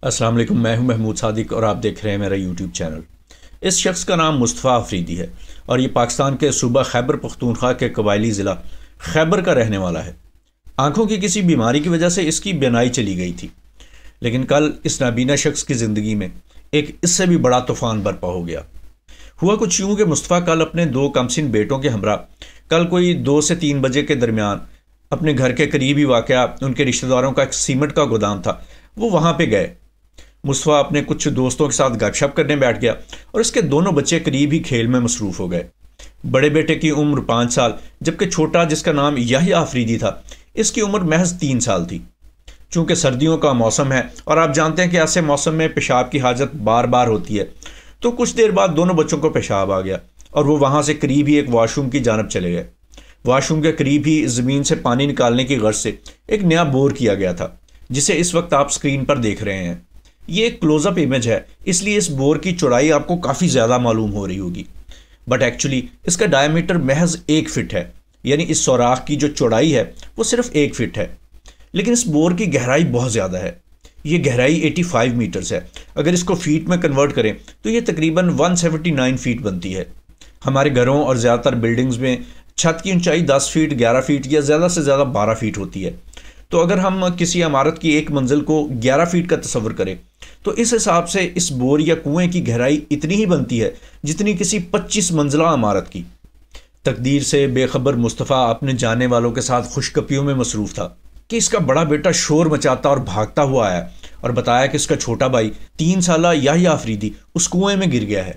السلام علیکم، میں ہوں محمود صادق اور آپ دیکھ رہے ہیں میرا یوٹیوب چینل۔ اس شخص کا نام مصطفیٰ آفریدی ہے اور یہ پاکستان کے صوبہ خیبر پختونخوا کے قبائلی ضلع خیبر کا رہنے والا ہے۔ آنکھوں کی کسی بیماری کی وجہ سے اس کی بینائی چلی گئی تھی، لیکن کل اس نابینا شخص کی زندگی میں ایک اس سے بھی بڑا طوفان برپا ہو گیا۔ ہوا کچھ یوں کہ مصطفیٰ کل اپنے 2 کمسن بیٹوں کے ہمراہ کل کوئی 2 سے 3 بجے کے درمیان اپنے گھر کے قریب ہی واقع ان کے رشتہ داروں کا ایک سیمنٹ کا گودام تھا، وہ وہاں پہ گئے۔ مصطفیٰ اپنے کچھ دوستوں کے ساتھ گپ شپ کرنے بیٹھ گیا اور اس کے دونوں بچے قریب ہی کھیل میں مصروف ہو گئے۔ بڑے بیٹے کی عمر 5 سال جبکہ چھوٹا جس کا نام یحییٰ آفریدی تھا اس کی عمر محض 3 سال تھی۔ چونکہ سردیوں کا موسم ہے اور آپ جانتے ہیں کہ ایسے موسم میں پیشاب کی حاجت بار بار ہوتی ہے، تو کچھ دیر بعد دونوں بچوں کو پیشاب آ گیا اور وہ وہاں سے قریب ہی ایک واش روم کی جانب چلے گئے۔ واش روم کے قریب ہی زمین سے پانی نکالنے کی غرض سے ایک نیا بور کیا گیا تھا، جسے اس وقت آپ سکرین پر دیکھ رہے ہیں۔ یہ ایک کلوز اپ امیج ہے، اس لیے اس بور کی چوڑائی آپ کو کافی زیادہ معلوم ہو رہی ہوگی، بٹ ایکچولی اس کا ڈائیمیٹر محض 1 فٹ ہے، یعنی اس سوراخ کی جو چوڑائی ہے وہ صرف 1 فٹ ہے، لیکن اس بور کی گہرائی بہت زیادہ ہے۔ یہ گہرائی 85 میٹرز ہے۔ اگر اس کو فیٹ میں کنورٹ کریں تو یہ تقریباً 179 فیٹ بنتی ہے۔ ہمارے گھروں اور زیادہ تر بلڈنگز میں چھت کی اونچائی 10 فیٹ 11 فیٹ یا زیادہ سے زیادہ 12 فیٹ ہوتی ہے، تو اگر ہم کسی عمارت کی ایک منزل کو 11 فیٹ کا تصور کریں تو اس حساب سے اس بور یا کنویں کی گہرائی اتنی ہی بنتی ہے جتنی کسی 25 منزلہ عمارت کی۔ تقدیر سے بے خبر مصطفیٰ اپنے جانے والوں کے ساتھ خوشکپیوں میں مصروف تھا کہ اس کا بڑا بیٹا شور مچاتا اور بھاگتا ہوا آیا اور بتایا کہ اس کا چھوٹا بھائی 3 سالہ یحییٰ آفریدی اس کنویں میں گر گیا ہے۔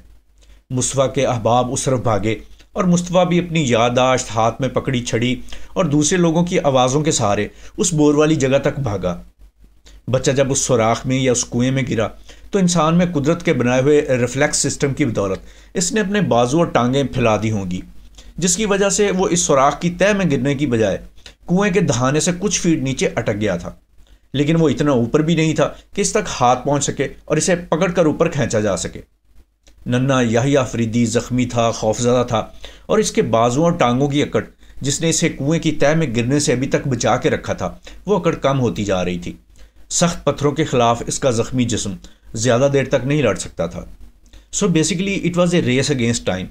مصطفیٰ کے احباب اس طرف بھاگے اور مصطفیٰ بھی اپنی یادداشت ہاتھ میں پکڑی چھڑی اور دوسرے لوگوں کی آوازوں کے سہارے اس بور والی جگہ تک بھاگا۔ بچہ جب اس سوراخ میں یا اس کنویں میں گرا تو انسان میں قدرت کے بنائے ہوئے ریفلیکس سسٹم کی بدولت اس نے اپنے بازو اور ٹانگیں پھیلا دی ہوں گی، جس کی وجہ سے وہ اس سوراخ کی تہہ میں گرنے کی بجائے کنویں کے دہانے سے کچھ فیٹ نیچے اٹک گیا تھا، لیکن وہ اتنا اوپر بھی نہیں تھا کہ اس تک ہاتھ پہنچ سکے اور اسے پکڑ کر اوپر کھینچا جا سکے۔ ننھا یحییٰ آفریدی زخمی تھا، خوفزدہ تھا اور اس کے بازو اور ٹانگوں کی اکڑ جس نے اسے کنویں کی تہہ میں گرنے سے ابھی تک بچا کے رکھا تھا وہ اکڑ کم ہوتی جا رہی تھی۔ سخت پتھروں کے خلاف اس کا زخمی جسم زیادہ دیر تک نہیں لڑ سکتا تھا۔ So basically it was a race against time.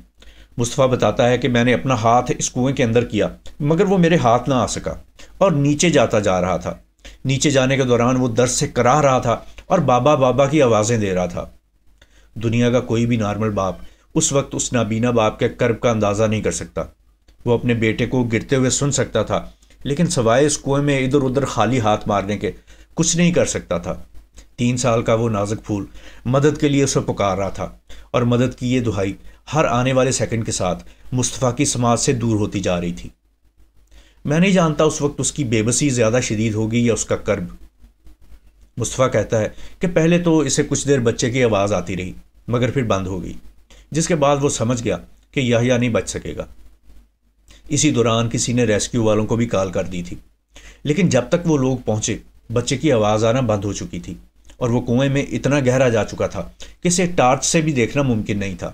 Mustafa بتاتا ہے کہ میں نے اپنا ہاتھ اس کنویں کے اندر کیا مگر وہ میرے ہاتھ نہ آ سکا اور نیچے جاتا جا رہا تھا۔ نیچے جانے کے دوران وہ درد سے کراہ رہا تھا اور بابا بابا کی آوازیں دے رہا تھا۔ دنیا کا کوئی بھی نارمل باپ اس وقت اس نابینا باپ کے کرب کا اندازہ نہیں کر سکتا۔ وہ اپنے بیٹے کو گرتے ہوئے سن سکتا تھا، لیکن سوائے اس کنویں میں ادھر ادھر خالی ہاتھ مارنے کے کچھ نہیں کر سکتا تھا۔ 3 سال کا وہ نازک پھول مدد کے لیے اسے پکار رہا تھا اور مدد کی یہ دہائی ہر آنے والے سیکنڈ کے ساتھ مصطفیٰ کی سماعت سے دور ہوتی جا رہی تھی۔ میں نہیں جانتا اس وقت اس کی بے بسی زیادہ شدید ہوگی یا اس کا کرب۔ مصطفیٰ کہتا ہے کہ پہلے تو اسے کچھ دیر بچے کی آواز آتی رہی مگر پھر بند ہو گئی، جس کے بعد وہ سمجھ گیا کہ یحییٰ نہیں بچ سکے گا۔ اسی دوران کسی نے ریسکیو والوں کو بھی کال کر دی تھی، لیکن جب تک وہ لوگ پہنچے بچے کی آواز آنا بند ہو چکی تھی اور وہ کنویں میں اتنا گہرا جا چکا تھا کہ اسے ٹارچ سے بھی دیکھنا ممکن نہیں تھا۔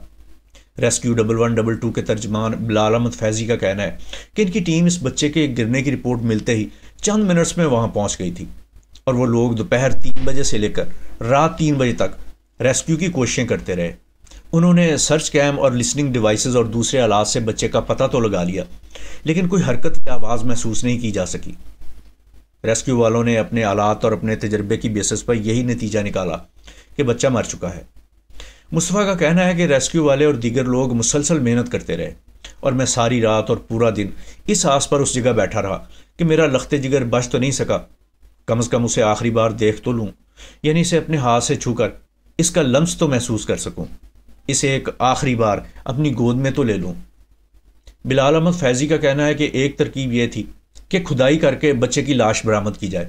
ریسکیو 1122 کے ترجمان بلال احمد فیضی کا کہنا ہے کہ ان کی ٹیم اس بچے کے گرنے کی رپورٹ ملتے ہی چند منٹس میں وہاں پہنچ گئی تھی اور وہ لوگ دوپہر 3 بجے سے لے کر رات 3 بجے تک ریسکیو کی کوششیں کرتے رہے۔ انہوں نے سرچ کیم اور لسننگ ڈیوائسز اور دوسرے آلات سے بچے کا پتہ تو لگا لیا، لیکن کوئی حرکت یا آواز محسوس نہیں کی جا سکی۔ ریسکیو والوں نے اپنے آلات اور اپنے تجربے کی بیسس پر یہی نتیجہ نکالا کہ بچہ مر چکا ہے۔ مصطفیٰ کا کہنا ہے کہ ریسکیو والے اور دیگر لوگ مسلسل محنت کرتے رہے اور میں ساری رات اور پورا دن اس آس پر اس جگہ بیٹھا رہا کہ میرا لخت جگر بچ تو نہیں سکا، کم از کم اسے آخری بار دیکھ تو لوں، یعنی اسے اپنے ہاتھ سے چھو کر اس کا لمس تو محسوس کر سکوں، اسے ایک آخری بار اپنی گود میں تو لے لوں۔ بلال احمد فیضی کا کہنا ہے کہ ایک ترکیب یہ تھی کہ کھدائی کر کے بچے کی لاش برآمد کی جائے،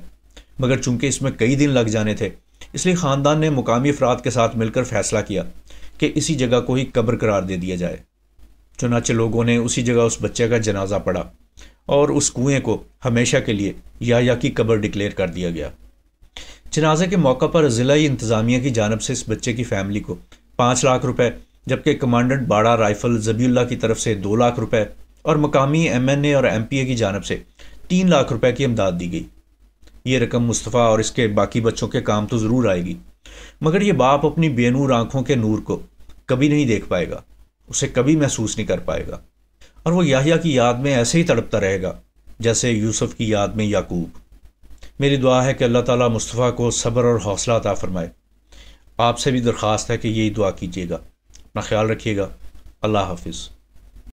مگر چونکہ اس میں کئی دن لگ جانے تھے اس لیے خاندان نے مقامی افراد کے ساتھ مل کر فیصلہ کیا کہ اسی جگہ کو ہی قبر قرار دے دیا جائے۔ چنانچہ لوگوں نے اسی جگہ اس بچے کا جنازہ پڑھا اور اس کنویں کو ہمیشہ کے لیے یحییٰ کی قبر ڈکلیئر کر دیا گیا۔ جنازے کے موقع پر ضلعی انتظامیہ کی جانب سے اس بچے کی فیملی کو 5 لاکھ روپے، جبکہ کمانڈنٹ باڑہ رائفل ذبیح اللہ کی طرف سے 2 لاکھ روپے اور مقامی MNA اور MPA کی جانب سے 3 لاکھ روپے کی امداد دی گئی۔ یہ رقم مصطفیٰ اور اس کے باقی بچوں کے کام تو ضرور آئے گی، مگر یہ باپ اپنی بے نور آنکھوں کے نور کو کبھی نہیں دیکھ پائے گا، اسے کبھی محسوس نہیں کر پائے گا، اور وہ یحییٰ کی یاد میں ایسے ہی تڑپتا رہے گا جیسے یوسف کی یاد میں یعقوب۔ میری دعا ہے کہ اللہ تعالیٰ مصطفیٰ کو صبر اور حوصلہ عطا فرمائے۔ آپ سے بھی درخواست ہے کہ یہی دعا کیجیے گا۔ اپنا خیال رکھیے گا۔ اللہ حافظ۔